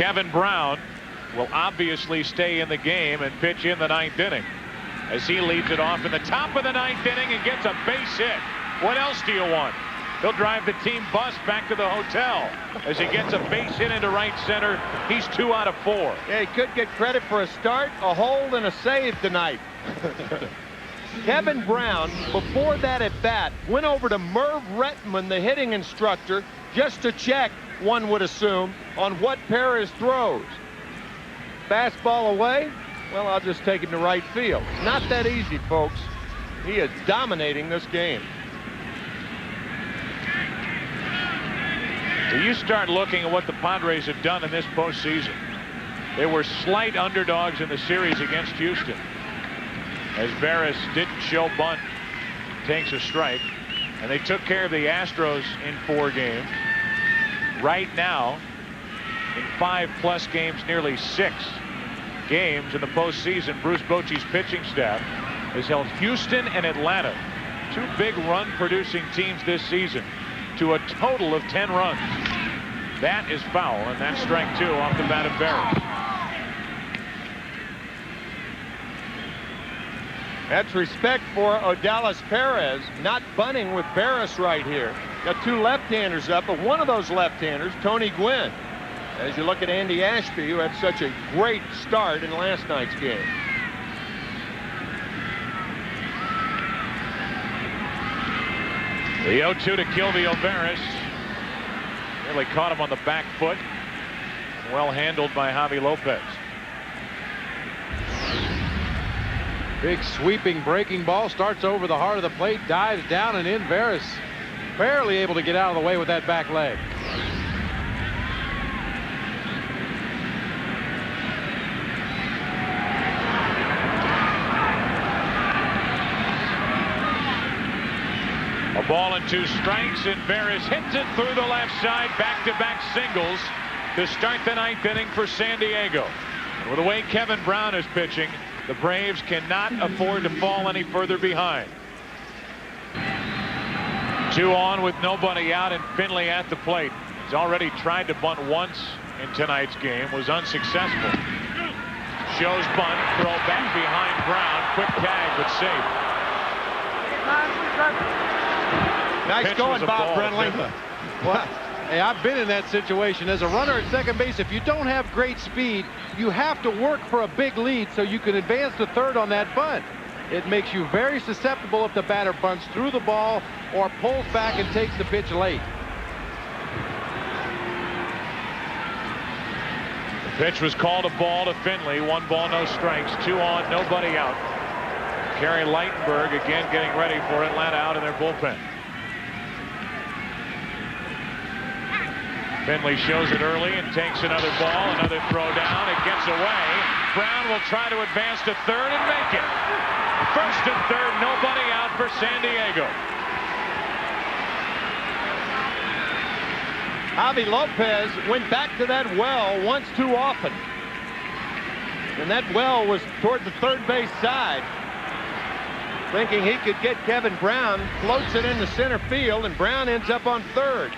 Kevin Brown will obviously stay in the game and pitch in the 9th inning as he leads it off in the top of the 9th inning and gets a base hit. What else do you want? He'll drive the team bus back to the hotel as he gets a base hit into right center. He's 2 out of 4. Yeah, he could get credit for a start, a hold, and a save tonight. Kevin Brown, before that at bat, went over to Merv Rettenman, the hitting instructor, just to check, one would assume, on what Perez throws. Fastball away? Well, I'll just take it to right field. Not that easy, folks. He is dominating this game. You start looking at what the Padres have done in this postseason. They were slight underdogs in the series against Houston, as Barris didn't show bunt, takes a strike, and they took care of the Astros in 4 games. Right now, in 5+ games, nearly 6 games in the postseason, Bruce Bochy's pitching staff has held Houston and Atlanta, 2 big run-producing teams this season, to a total of 10 runs. That is foul, and that's strike 2 off the bat of Barris. That's respect for Odalis Perez, not bunting with Barris right here. Got 2 left-handers up, but one of those left-handers, Tony Gwynn. As you look at Andy Ashby, who had such a great start in last night's game. The 0-2 to Kilvio Barris. Nearly caught him on the back foot. Well handled by Javi Lopez. Big sweeping breaking ball, starts over the heart of the plate, dives down and in. Barris barely able to get out of the way with that back leg. A ball and 2 strikes, and Barris hits it through the left side. Back-to-back singles to start the 9th inning for San Diego. And with the way Kevin Brown is pitching, the Braves cannot afford to fall any further behind. 2 on with nobody out, and Finley at the plate. He's already tried to bunt once in tonight's game, was unsuccessful. Shows bunt, throw back behind Brown, quick tag, but safe. Nice going, Bob Brenly. Well, hey, I've been in that situation. As a runner at second base, if you don't have great speed, you have to work for a big lead so you can advance to third on that bunt. It makes you very susceptible if the batter bunts through the ball or pulls back and takes the pitch late. The pitch was called a ball to Finley. 1 ball, no strikes. 2 on, nobody out. Kerry Lightenberg again getting ready for Atlanta out in their bullpen. Finley shows it early and takes another ball, another throw down. It gets away. Brown will try to advance to third and make it. First and third, nobody out for San Diego. Javi Lopez went back to that well once too often. And that well was toward the third base side. Thinking he could get Kevin Brown, floats it into center field, and Brown ends up on third.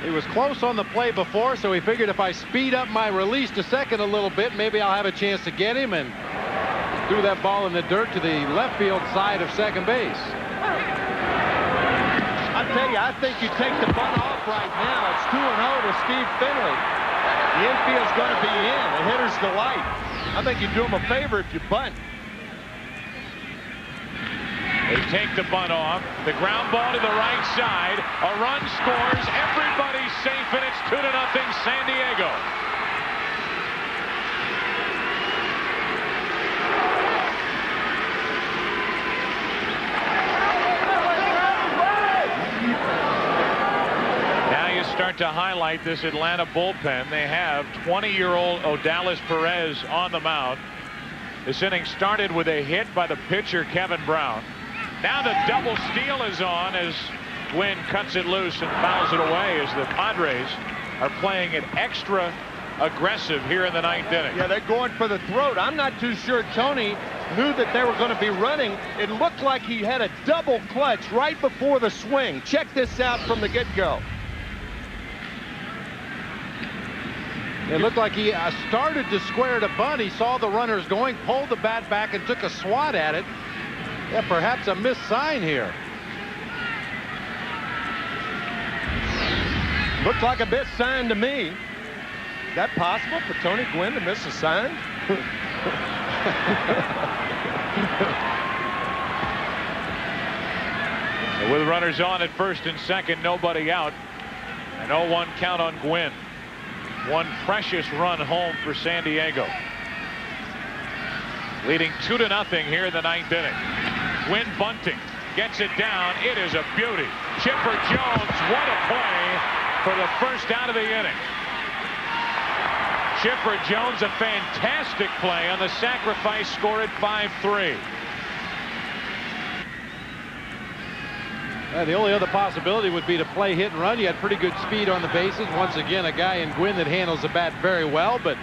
He was close on the play before, so he figured if I speed up my release to second a little bit, maybe I'll have a chance to get him, and threw that ball in the dirt to the left field side of second base. I tell you, I think you take the bunt off right now. It's 2-0 to Steve Finley. The infield's going to be in. The hitter's delight. I think you do him a favor if you bunt. They take the bunt off. The ground ball to the right side. A run scores. Everybody's safe, and it's 2-0 San Diego. Now you start to highlight this Atlanta bullpen. They have 20-year-old Odalis Perez on the mound. This inning started with a hit by the pitcher Kevin Brown. Now the double steal is on as Gwynn cuts it loose and fouls it away as the Padres are playing it extra aggressive here in the 9th inning. Yeah, they're going for the throat. I'm not too sure Tony knew that they were going to be running. It looked like he had a double clutch right before the swing. Check this out from the get-go. It looked like he started to square to bunt. He saw the runners going, pulled the bat back, and took a swat at it. Yeah, perhaps a missed sign here. Looked like a missed sign to me. Is that possible for Tony Gwynn to miss a sign? With runners on at first and second, nobody out. An 0-1 count on Gwynn. One precious run home for San Diego. Leading 2-0 here in the ninth inning. Gwynn bunting. Gets it down. It is a beauty. Chipper Jones, what a play for the first out of the inning. Chipper Jones, a fantastic play on the sacrifice score at 5-3. The only other possibility would be to play hit and run. You had pretty good speed on the bases. Once again, a guy in Gwynn that handles the bat very well, but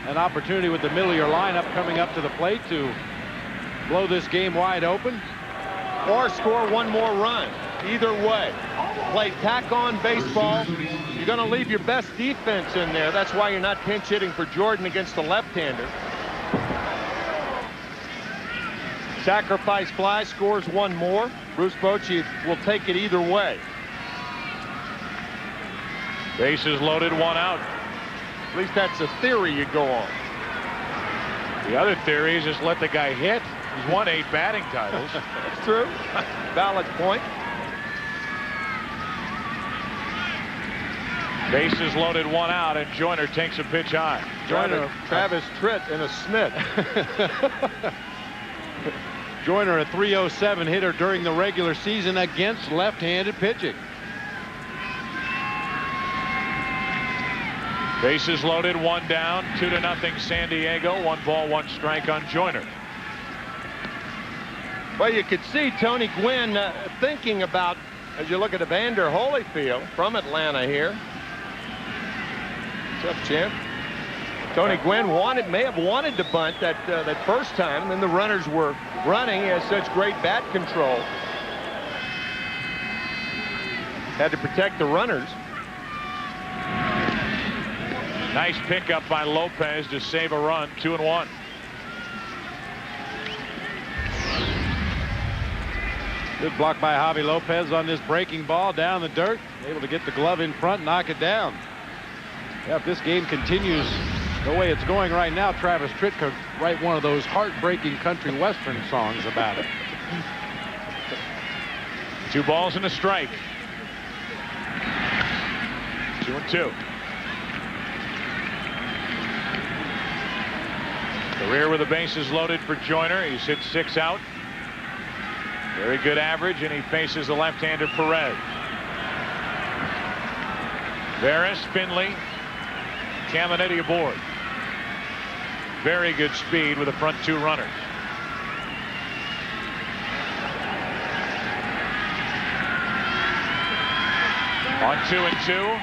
an opportunity with the middle of your lineup coming up to the plate to blow this game wide open. Or score one more run. Either way, play tack-on baseball. You're going to leave your best defense in there. That's why you're not pinch hitting for Jordan against the left-hander. Sacrifice fly, scores one more. Bruce Bochy will take it either way. Bases loaded, one out. At least that's a theory you go on. The other theory is just let the guy hit. He's won 8 batting titles. That's true. Valid point. Bases loaded, one out, and Joyner takes a pitch high. Travis Tritt and a Smith. Joyner, a .307 hitter during the regular season against left-handed pitching. Bases loaded, one down, 2-0 San Diego. 1 ball, 1 strike on Joyner. Well, you could see Tony Gwynn thinking about, as you look at Evander Holyfield from Atlanta here. What's up, champ? Tony Gwynn may have wanted to bunt that first time, and then the runners were running. He has such great bat control. Had to protect the runners. Nice pickup by Lopez to save a run. 2-1. Good block by Javi Lopez on this breaking ball down the dirt. Able to get the glove in front, knock it down. Yeah, if this game continues the way it's going right now, Travis Tritt could write one of those heartbreaking country western songs about it. 2 balls and a strike. 2-2. Career with the bases loaded for Joyner. He's hit 6 out. Very good average, and he faces the left-hander Perez. Veras, Finley, Caminiti aboard. Very good speed with the front 2 runners. On 2-2,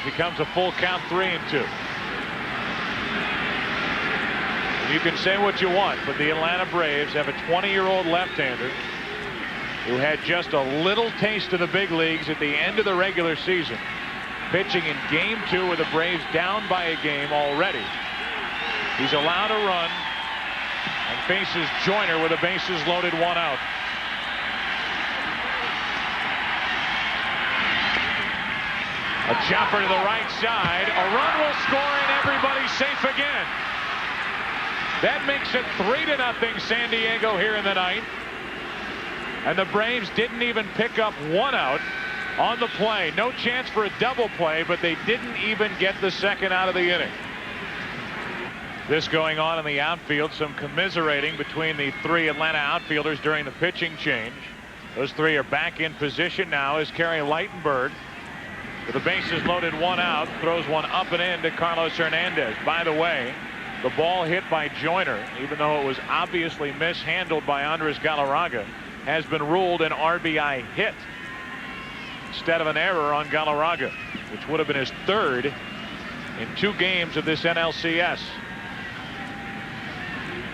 becomes a full count, 3-2. You can say what you want, but the Atlanta Braves have a 20-year-old left-hander who had just a little taste of the big leagues at the end of the regular season, pitching in game 2 with the Braves down by a game already. He's allowed to run and faces Joyner with the bases loaded, 1 out. A chopper to the right side. A run will score and everybody's safe again. That makes it 3-0 San Diego here in the ninth. And the Braves didn't even pick up 1 out on the play. No chance for a double play, but they didn't even get the second out of the inning. This going on in the outfield, some commiserating between the 3 Atlanta outfielders during the pitching change. Those 3 are back in position now as Kerry Lightenberg, with the bases loaded, 1 out, throws one up and in to Carlos Hernandez. By the way, the ball hit by Joyner, even though it was obviously mishandled by Andres Galarraga, has been ruled an RBI hit instead of an error on Galarraga, which would have been his 3rd in 2 games of this NLCS.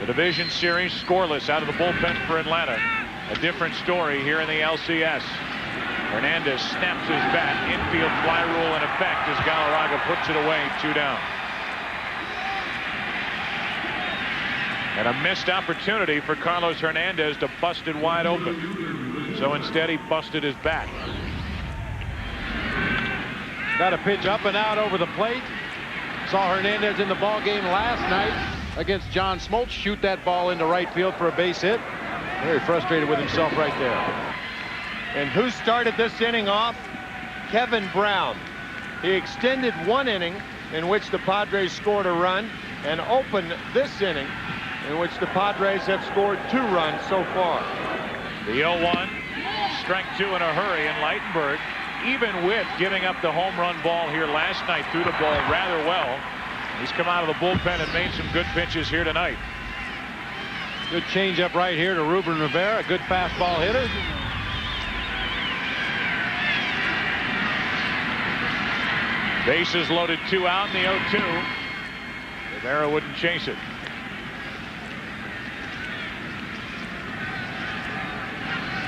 The division series scoreless out of the bullpen for Atlanta. A different story here in the LCS. Hernandez snaps his bat. Infield fly rule in effect as Galarraga puts it away, 2 down. And a missed opportunity for Carlos Hernandez to bust it wide open. So instead he busted his bat. Got a pitch up and out over the plate. Saw Hernandez in the ball game last night against John Smoltz shoot that ball into right field for a base hit. Very frustrated with himself right there. And who started this inning off? Kevin Brown. He extended one inning in which the Padres scored a run and opened this inning in which the Padres have scored 2 runs so far. The 0-1, strike 2 in a hurry, and Lightenberg, even with giving up the home run ball here last night, threw the ball rather well. He's come out of the bullpen and made some good pitches here tonight. Good changeup right here to Ruben Rivera, a good fastball hitter. Bases loaded, 2 out in the 0-2. Rivera wouldn't chase it.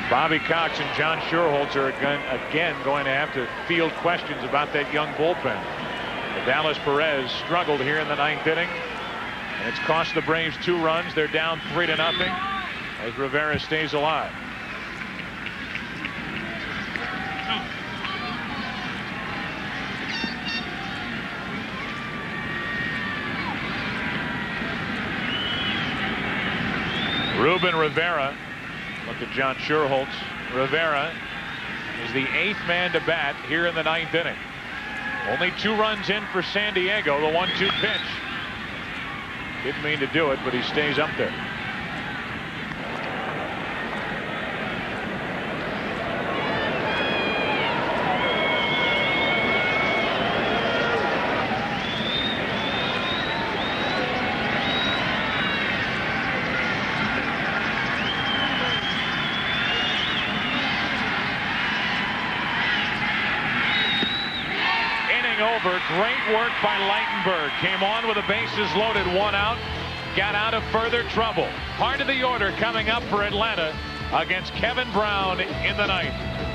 Bobby Cox and John Schuerholz are again going to have to field questions about that young bullpen. Dallas Perez struggled here in the 9th inning, and it's cost the Braves 2 runs. They're down 3-0 as Rivera stays alive. Ruben Rivera. Look at John Schuerholz. Rivera is the 8th man to bat here in the 9th inning. Only 2 runs in for San Diego. The 1-2 pitch. Didn't mean to do it, but he stays up there. Over. Great work by Lightenberg. Came on with the bases loaded, 1 out. Got out of further trouble. Part of the order coming up for Atlanta against Kevin Brown in the 9th.